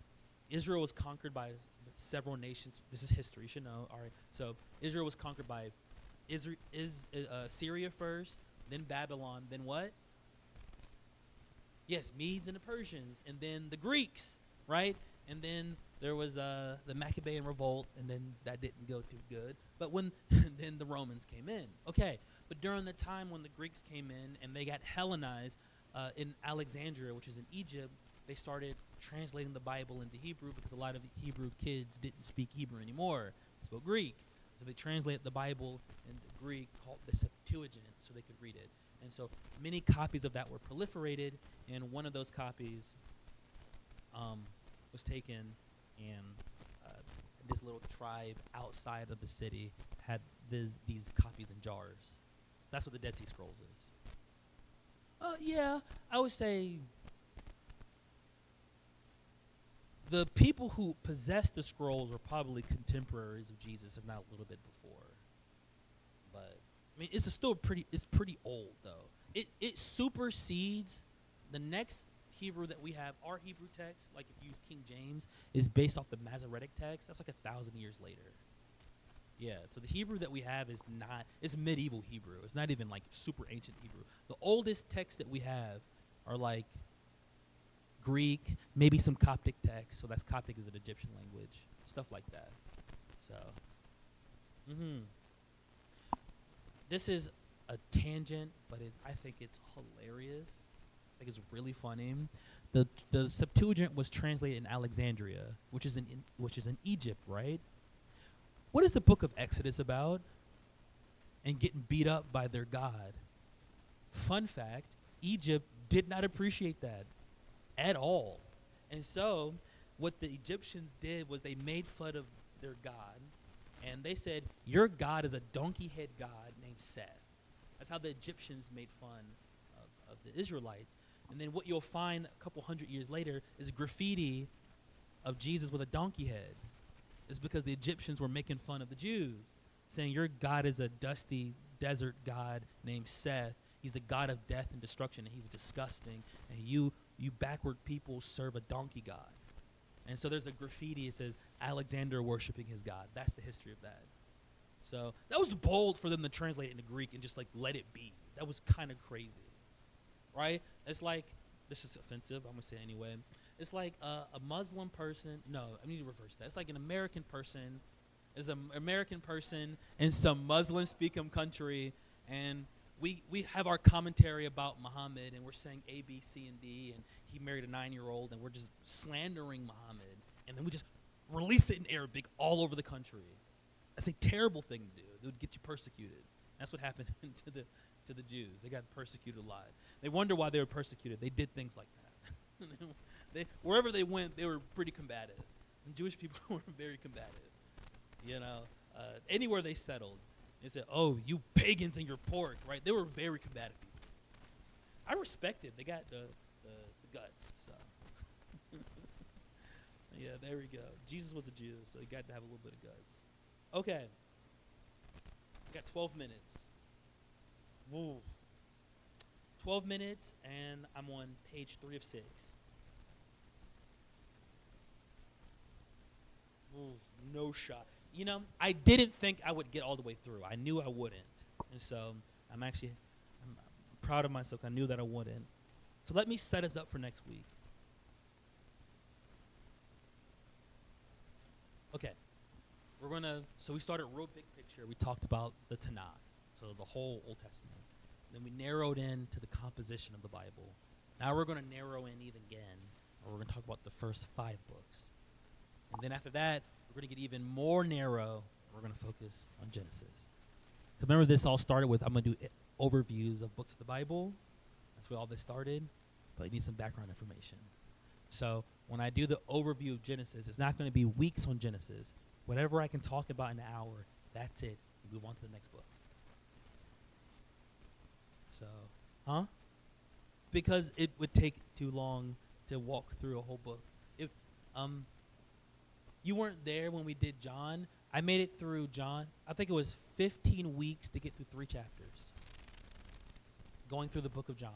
Israel was conquered by several nations. This is history, you should know. All right. So Israel was conquered by Syria first, then Babylon, then what? Yes, Medes and the Persians, and then the Greeks, right? And then there was the Maccabean revolt, and then that didn't go too good. But when then the Romans came in. Okay, but during the time when the Greeks came in and they got Hellenized in Alexandria, which is in Egypt, they started translating the Bible into Hebrew because a lot of Hebrew kids didn't speak Hebrew anymore. They spoke Greek. So they translated the Bible into Greek, called the Septuagint, so they could read it. And so many copies of that were proliferated, and one of those copies was taken, and this little tribe outside of the city had these copies in jars. That's what the Dead Sea Scrolls is. Yeah, I would say the people who possessed the scrolls were probably contemporaries of Jesus, if not a little bit before. But I mean, it's pretty old though. It supersedes the next Hebrew that we have. Our Hebrew text, like if you use King James, is based off the Masoretic text. That's like 1,000 years later. Yeah, so the Hebrew that we have it's medieval Hebrew. It's not even like super ancient Hebrew. The oldest texts that we have are like Greek, maybe some Coptic text. So that's Coptic is an Egyptian language, stuff like that. So, this is a tangent, but I think it's hilarious. I think it's really funny. The Septuagint was translated in Alexandria, which is in Egypt, right? What is the book of Exodus about? And getting beat up by their God. Fun fact, Egypt did not appreciate that at all. And so what the Egyptians did was they made fun of their God, and they said, your God is a donkey head God named Seth. That's how the Egyptians made fun of the Israelites. And then what you'll find a couple hundred years later is graffiti of Jesus with a donkey head. It's because the Egyptians were making fun of the Jews, saying your God is a dusty desert God named Seth. He's the God of death and destruction, and he's disgusting. And you backward people serve a donkey god. And so there's a graffiti that says Alexander worshiping his God. That's the history of that. So that was bold for them to translate it into Greek and just like let it be. That was kind of crazy, right? It's like, this is offensive, I'm going to say it anyway. It's like a Muslim person. No, I need to reverse that. It's like an American person is an American person in some Muslim-speaking country, and we have our commentary about Muhammad, and we're saying A, B, C, and D, and he married a 9-year-old, and we're just slandering Muhammad, and then we just release it in Arabic all over the country. That's a terrible thing to do. It would get you persecuted. That's what happened to the Jews. They got persecuted a lot. They wonder why they were persecuted. They did things like that. Wherever they went, they were pretty combative. And Jewish people were very combative. You know, anywhere they settled, they said, "Oh, you pagans and your pork," right? They were very combative people. I respect it. They got the guts. So, yeah, there we go. Jesus was a Jew, so he got to have a little bit of guts. Okay, we got 12 minutes. Whoa. 12 minutes, and I'm on page 3 of 6. Ooh, no shot. You know, I didn't think I would get all the way through. I knew I wouldn't. And so I'm proud of myself. I knew that I wouldn't. So let me set us up for next week. Okay. So we started real big picture. We talked about the Tanakh, so the whole Old Testament. Then we narrowed in to the composition of the Bible. Now we're going to narrow in even again, or we're going to talk about the first 5 books. And then after that, we're going to get even more narrow. We're going to focus on Genesis. Because remember, this all started with, I'm going to do overviews of books of the Bible. That's where all this started. But I need some background information. So when I do the overview of Genesis, it's not going to be weeks on Genesis. Whatever I can talk about in an hour, that's it. We move on to the next book. So, because it would take too long to walk through a whole book. you weren't there when we did John. I made it through John. I think it was 15 weeks to get through 3 chapters. Going through the book of John.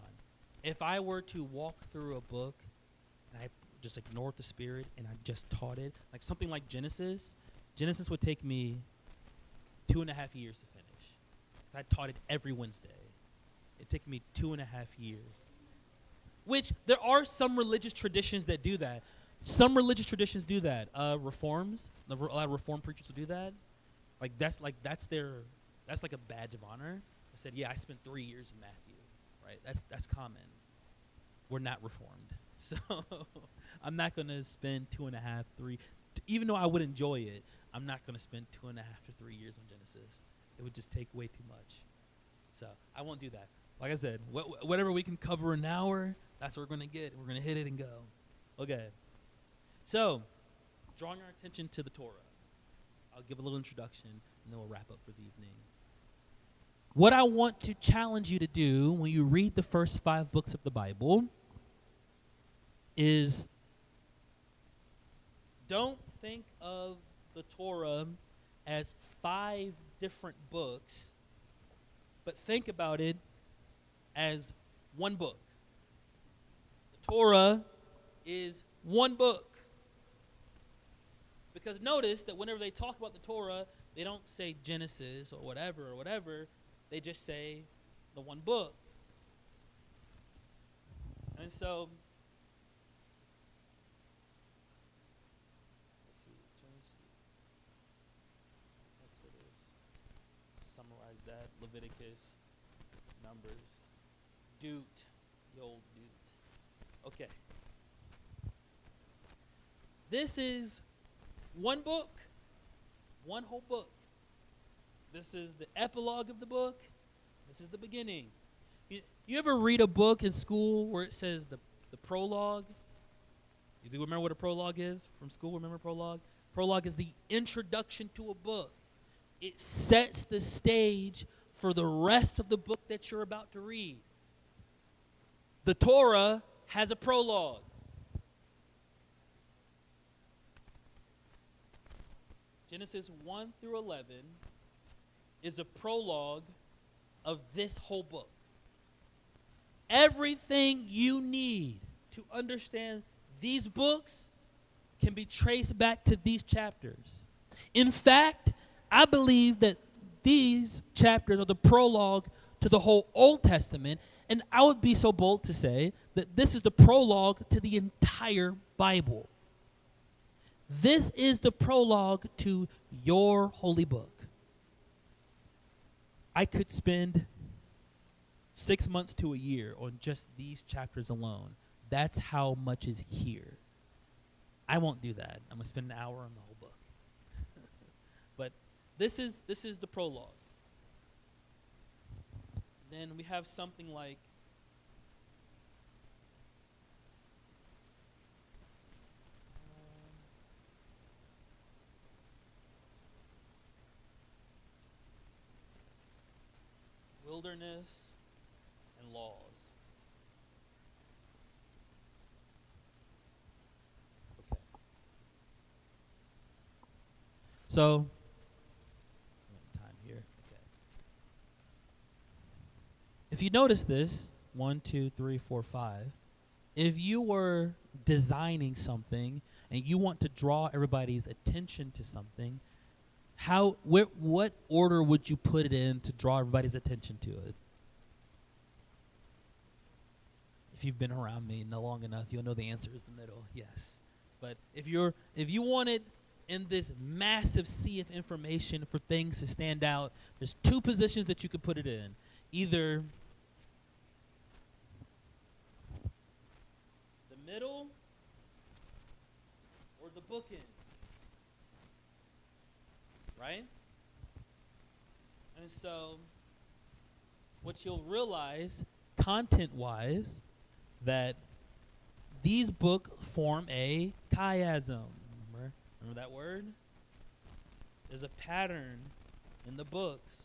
If I were to walk through a book and I just ignored the Spirit and I just taught it, like something like Genesis would take me 2.5 years to finish. If I taught it every Wednesday, it'd take me 2.5 years. Which there are some religious traditions that do that. Some religious traditions do that. Reforms, a lot of Reformed preachers will do that. That's like a badge of honor. I said, yeah, I spent 3 years in Matthew, right? That's common. We're not Reformed, so I'm not gonna spend 2.5, 3. Even though I would enjoy it, I'm not gonna spend 2.5 to 3 years on Genesis. It would just take way too much. So I won't do that. Like I said, whatever we can cover an hour, that's what we're gonna get. We're gonna hit it and go. Okay. So, drawing our attention to the Torah. I'll give a little introduction, and then we'll wrap up for the evening. What I want to challenge you to do when you read the first 5 books of the Bible is don't think of the Torah as 5 different books, but think about it as one book. The Torah is one book. Because notice that whenever they talk about the Torah, they don't say Genesis or whatever. They just say the one book. And so, let's see, Genesis, Exodus, summarize that, Leviticus, Numbers, Dute, the old Dute. Okay. This is one book, one whole book. This is the epilogue of the book. This is the beginning. You ever read a book in school where it says the prologue? You do remember what a prologue is from school? Remember prologue? Prologue is the introduction to a book. It sets the stage for the rest of the book that you're about to read. The Torah has a prologue. Genesis 1 through 11 is a prologue of this whole book. Everything you need to understand these books can be traced back to these chapters. In fact, I believe that these chapters are the prologue to the whole Old Testament, and I would be so bold to say that this is the prologue to the entire Bible. This is the prologue to your holy book. I could spend 6 months to a year on just these chapters alone. That's how much is here. I won't do that. I'm going to spend an hour on the whole book. But this is the prologue. Then we have something like wilderness and laws. Okay. So, time here. Okay. If you notice this, 1, 2, 3, 4, 5, if you were designing something and you want to draw everybody's attention to something, what order would you put it in to draw everybody's attention to it? If you've been around me long enough, you'll know the answer is the middle. Yes. But if you wanted in this massive sea of information for things to stand out, there's 2 positions that you could put it in. Either the middle or the bookend. Right? And so, what you'll realize, content-wise, that these books form a chiasm. Remember that word? There's a pattern in the books.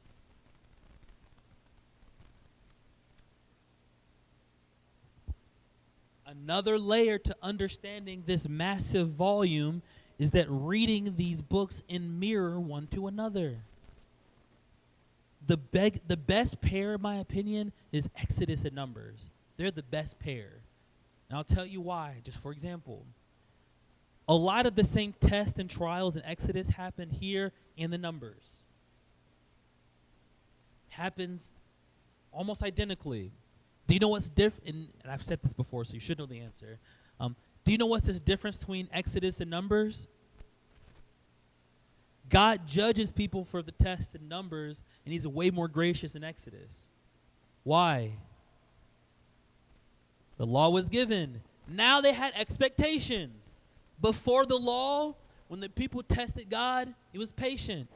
Another layer to understanding this massive volume is that reading these books in mirror one to another. The best pair, in my opinion, is Exodus and Numbers. They're the best pair. And I'll tell you why. Just for example, a lot of the same tests and trials in Exodus happen here in the Numbers. Happens almost identically. Do you know what's different? And I've said this before, so you should know the answer. Do you know what's the difference between Exodus and Numbers? God judges people for the tests in Numbers, and he's way more gracious in Exodus. Why? The law was given. Now they had expectations. Before the law, when the people tested God, he was patient.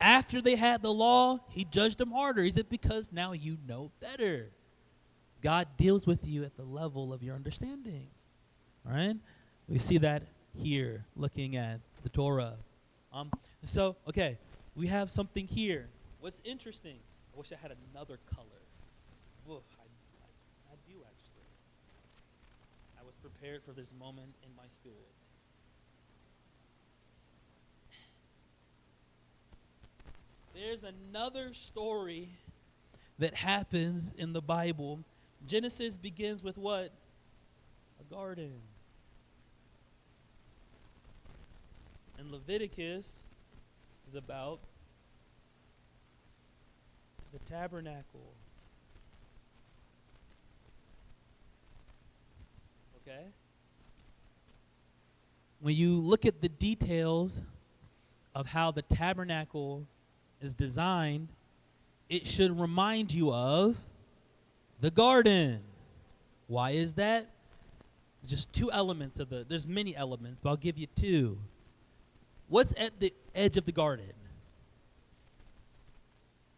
After they had the law, he judged them harder. He said, because now you know better. God deals with you at the level of your understanding. All right? We see that here, looking at the Torah. Okay, we have something here. What's interesting, I wish I had another color. Whoa, I do actually. I was prepared for this moment in my spirit. There's another story that happens in the Bible. Genesis begins with what? A garden. And Leviticus is about the tabernacle. Okay? When you look at the details of how the tabernacle is designed, it should remind you of the garden. Why is that? Just two elements of there's many elements, but I'll give you two. What's at the edge of the garden?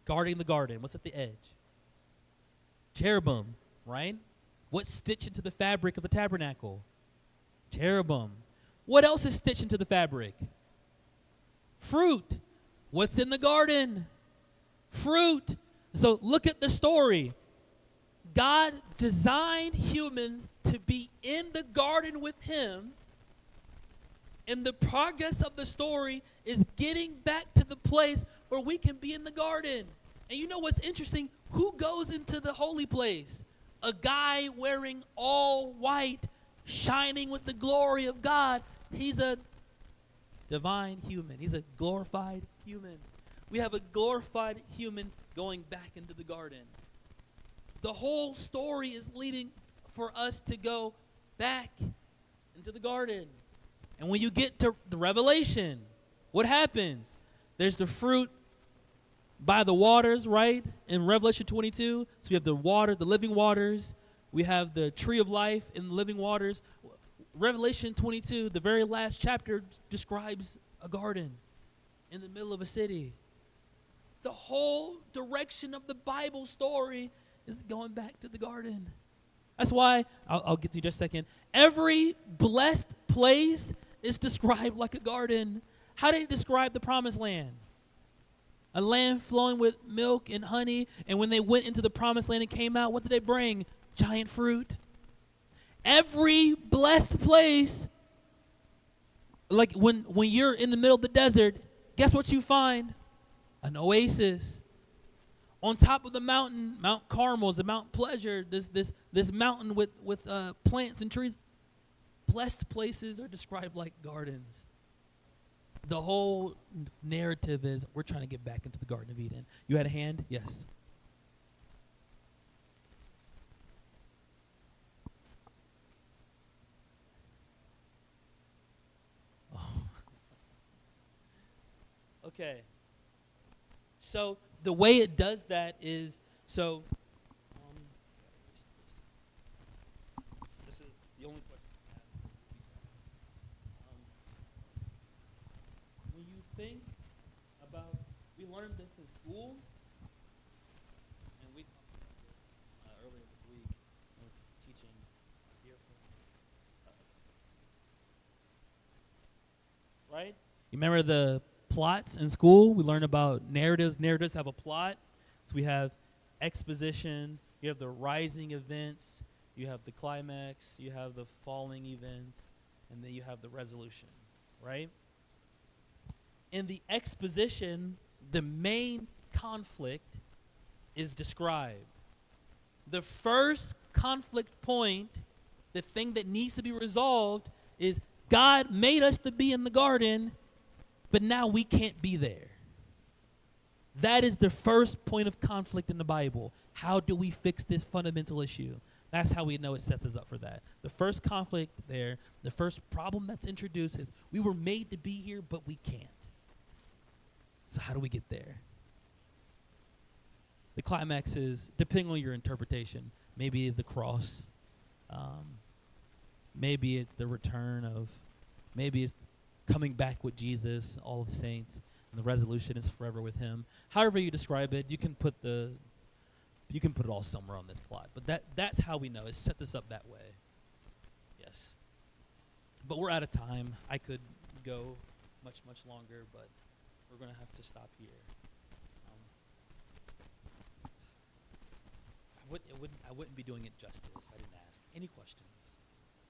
Guarding the garden. What's at the edge? Cherubim, right? What's stitched into the fabric of the tabernacle? Cherubim. What else is stitched into the fabric? Fruit. What's in the garden? Fruit. So look at the story. God designed humans to be in the garden with him. And the progress of the story is getting back to the place where we can be in the garden. And you know what's interesting? Who goes into the holy place? A guy wearing all white, shining with the glory of God. He's a divine human. He's a glorified human. We have a glorified human going back into the garden. The whole story is leading for us to go back into the garden. And when you get to the Revelation, what happens? There's the fruit by the waters, right? In Revelation 22, so we have the water, the living waters. We have the tree of life in the living waters. Revelation 22, the very last chapter, describes a garden in the middle of a city. The whole direction of the Bible story is going back to the garden. That's why, I'll get to you just a second, every blessed place is described like a garden. How did he describe the promised land? A land flowing with milk and honey. And when they went into the promised land and came out, what did they bring? Giant fruit. Every blessed place, like when you're in the middle of the desert, guess what you find? An oasis. On top of the mountain, Mount Carmel is the Mount Pleasure, this mountain with plants and trees. Blessed places are described like gardens. The whole narrative is we're trying to get back into the Garden of Eden. You had a hand? Yes. Oh. Okay. So the way it does that is, so this is the only question I have. When you think about, we learned this in school, and we talked about this earlier this week with teaching here right? You remember the plots in school? We learn about narratives. Narratives have a plot. So we have exposition, you have the rising events, you have the climax, you have the falling events, and then you have the resolution, right? In the exposition, the main conflict is described. The first conflict point, the thing that needs to be resolved, is God made us to be in the garden, but now we can't be there. That is the first point of conflict in the Bible. How do we fix this fundamental issue? That's how we know it sets us up for that. The first conflict there, the first problem that's introduced is we were made to be here, but we can't. So how do we get there? The climax is, depending on your interpretation, maybe the cross, maybe it's the return of, maybe it's coming back with Jesus, all of the saints, and the resolution is forever with him. However you describe it, you can put it all somewhere on this plot. But that's how we know. It sets us up that way. Yes. But we're out of time. I could go much, much longer, but we're going to have to stop here. I wouldn't be doing it justice if I didn't ask. Any questions?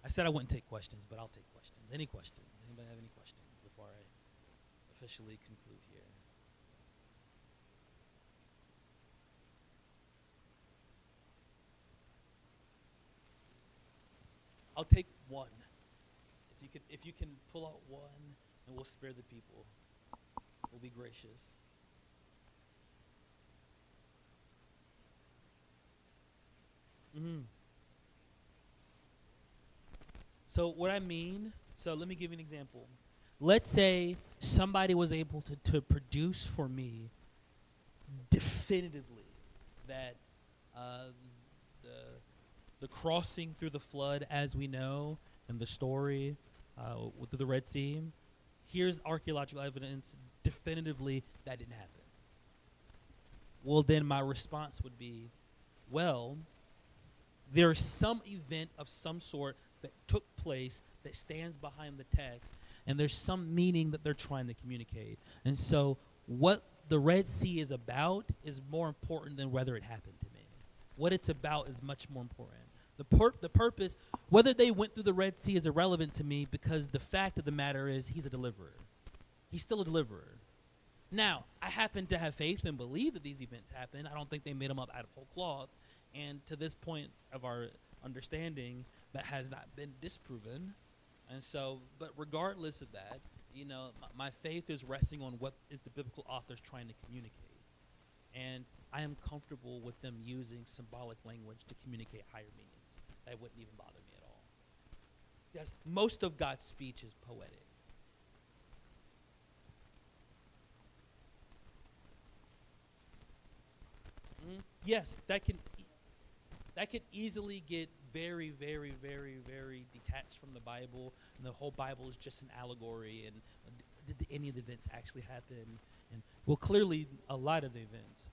I said I wouldn't take questions, but I'll take questions. Any questions? Anybody have any questions before I officially conclude here? I'll take one. If you can pull out one, and we'll spare the people. We'll be gracious. Mm-hmm. So what I mean, so let me give you an example. Let's say somebody was able to produce for me definitively that the crossing through the flood, as we know, and the story through the Red Sea, here's archaeological evidence definitively that didn't happen. Well, then my response would be, well, there's some event of some sort that took place that stands behind the text, and there's some meaning that they're trying to communicate. And so what the Red Sea is about is more important than whether it happened to me. What it's about is much more important. The purpose, whether they went through the Red Sea is irrelevant to me, because the fact of the matter is he's a deliverer. He's still a deliverer. Now, I happen to have faith and believe that these events happen. I don't think they made them up out of whole cloth. And to this point of our understanding, that has not been disproven. And so, but regardless of that, my faith is resting on what is the biblical authors trying to communicate. And I am comfortable with them using symbolic language to communicate higher meanings. That wouldn't even bother me at all. Yes, most of God's speech is poetic. Yes, that can easily get very, very, very, very detached from the Bible, and the whole Bible is just an allegory, and did any of the events actually happen? And well, clearly a lot of the events.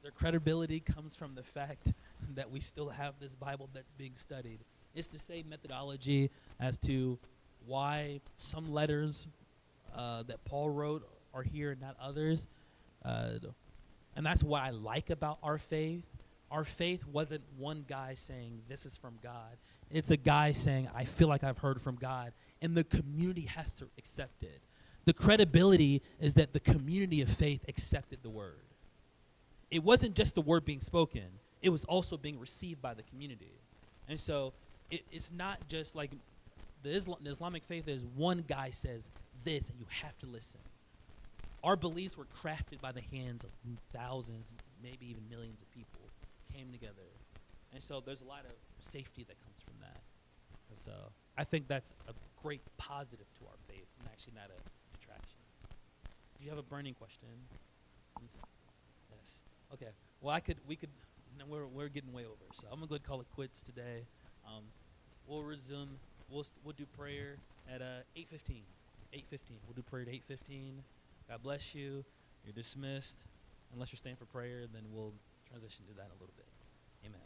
Their credibility comes from the fact that we still have this Bible that's being studied. It's the same methodology as to why some letters that Paul wrote are here and not others. And that's what I like about our faith. Our faith wasn't one guy saying, this is from God. It's a guy saying, I feel like I've heard from God. And the community has to accept it. The credibility is that the community of faith accepted the word. It wasn't just the word being spoken. It was also being received by the community. And so it's not just like the Islamic faith is one guy says this and you have to listen. Our beliefs were crafted by the hands of thousands, maybe even millions of people came together. And so there's a lot of safety that comes from that. And so I think that's a great positive to our faith and actually not a detraction. Do you have a burning question? Yes. Okay. Well, we could. No, we're getting way over, so I'm gonna go ahead and call it quits today. We'll resume. We'll do prayer at 8:15. 8:15. We'll do prayer at 8:15. God bless you. You're dismissed. Unless you're staying for prayer, then we'll transition to that in a little bit. Amen.